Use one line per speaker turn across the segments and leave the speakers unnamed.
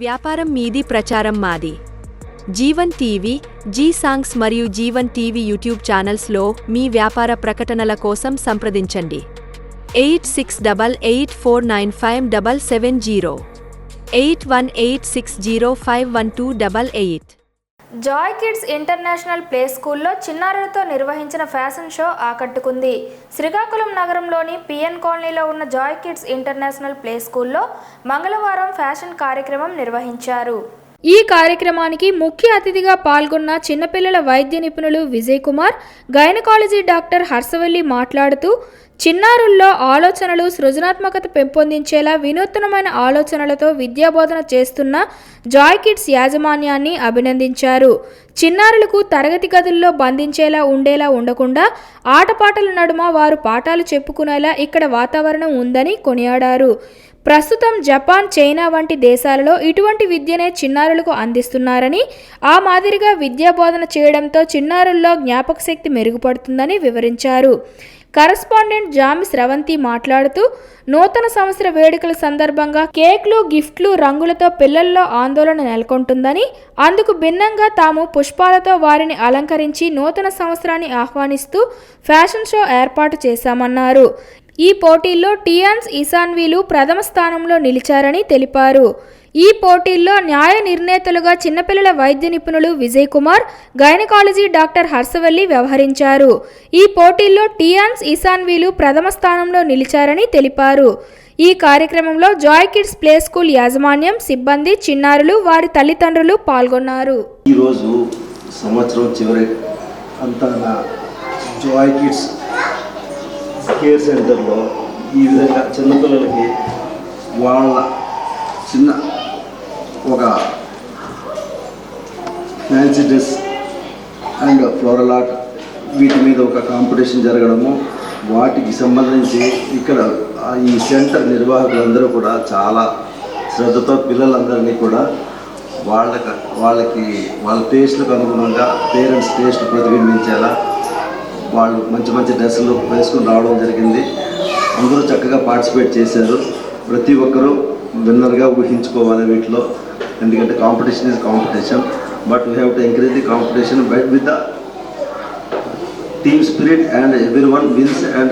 వ్యాపారం మీది, ప్రచారం మాది. జీవన్ టీవీ, జీ సాంగ్స్ మరియు జీవన్ టీవీ యూట్యూబ్ ఛానల్స్లో మీ వ్యాపార ప్రకటనల కోసం సంప్రదించండి. 8688495770 8186051288.
జాయ్ కిడ్స్ ఇంటర్నేషనల్ ప్లే స్కూల్లో చిన్నారులతో నిర్వహించిన ఫ్యాషన్ షో ఆకట్టుకుంది. శ్రీకాకుళం నగరంలోని పిఎన్ కాలనీలో ఉన్న జాయ్ కిడ్స్ ఇంటర్నేషనల్ ప్లే స్కూల్లో మంగళవారం ఫ్యాషన్ కార్యక్రమం నిర్వహించారు. ఈ కార్యక్రమానికి ముఖ్య అతిథిగా పాల్గొన్న చిన్నపిల్లల వైద్య నిపుణులు విజయ్ కుమార్, గైనకాలజీ డాక్టర్ హర్షవల్లి మాట్లాడుతూ చిన్నారుల్లో ఆలోచనలు, సృజనాత్మకత పెంపొందించేలా వినూత్నమైన ఆలోచనలతో విద్యాబోధన చేస్తున్న జాయ్ కిడ్స్ యాజమాన్యాన్ని అభినందించారు. చిన్నారులకు తరగతి గదుల్లో బంధించేలా ఉండకుండా ఆటపాటల నడుమ వారు పాఠాలు చెప్పుకునేలా ఇక్కడ వాతావరణం ఉందని కొనియాడారు. ప్రస్తుతం జపాన్, చైనా వంటి దేశాలలో ఇటువంటి విద్యనే చిన్నారులకు అందిస్తున్నారని, ఆ మాదిరిగా విద్యాబోధన చేయడంతో చిన్నారుల్లో జ్ఞాపకశక్తి మెరుగుపడుతుందని వివరించారు. కరస్పాండెంట్ జామి స్రవంతి మాట్లాడుతూ నూతన సంవత్సర వేడుకల సందర్భంగా కేక్లు, గిఫ్ట్లు, రంగులతో పిల్లల్లో ఆందోళన నెలకొంటుందని, అందుకు భిన్నంగా తాము పుష్పాలతో వారిని అలంకరించి నూతన సంవత్సరాన్ని ఆహ్వానిస్తూ ఫ్యాషన్ షో ఏర్పాటు చేశామన్నారు. ఈ పోటీల్లో టియాన్స్ ఇసాన్వీలు ప్రథమ స్థానంలో నిలిచారని తెలిపారు. ఈ పోటీల్లో న్యాయ నిర్ణేతలుగా చిన్నపిల్లల వైద్య నిపుణులు విజయ్ కుమార్, గైనకాలజీ డాక్టర్ హర్షవల్లి వ్యవహరించారు. ఈ పోటీల్లో టియాన్స్ ఇసాన్వీలు ప్రథమ స్థానంలో నిలిచారని తెలిపారు. ఈ కార్యక్రమంలో జాయ్ కిడ్స్ ప్లే స్కూల్ యాజమాన్యం, సిబ్బంది, చిన్నారులు, వారి తల్లిదండ్రులు పాల్గొన్నారు.
ఈరోజు సంవత్సరం చివరి అంతా జాయ్ కిడ్స్ కేర్ సెంటర్లో ఈ విధంగా చిన్నపిల్లలకి వాళ్ళ చిన్న ఒక fancy dress and floral art వీటి మీద ఒక కాంపిటీషన్ జరగడము, వాటికి సంబంధించి ఇక్కడ ఈ సెంటర్ నిర్వాహకులందరూ కూడా చాలా శ్రద్ధతో పిల్లలందరినీ కూడా వాళ్ళకి వాళ్ళ టేస్ట్లకు అనుగుణంగా పేరెంట్స్ టేస్ట్ ప్రతిబింబించేలా వాళ్ళు మంచి మంచి డ్రెస్సులు వేసుకుని రావడం జరిగింది. అందరూ చక్కగా పార్టిసిపేట్ చేశారు. ప్రతి ఒక్కరూ విన్నర్గా ఊహించుకోవాలి వీటిలో, ఎందుకంటే competition is competition, but we have to encourage the competition but with the team spirit and everyone wins and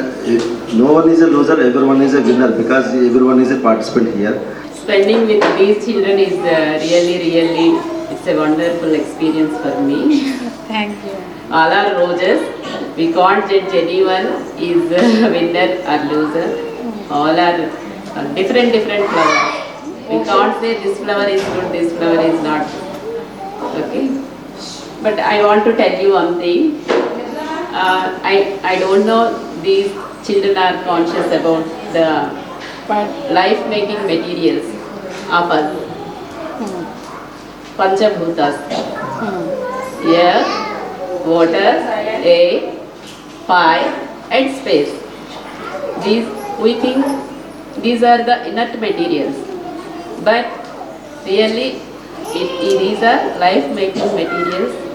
no one is a loser, everyone is a winner because everyone is a participant here.
Spending with these children is really it's a wonderful experience for me.
Thank you.
All are roses. We can't judge anyone is a winner or loser. All are different flowers. We can't say this flower is good, this flower is not. Okay. But I want to tell you one thing. I don't know these children are conscious about the life-making materials of us. Panchabhutas. Air, water, air, fire and space. We think these are the inert materials. But really these are life-making materials.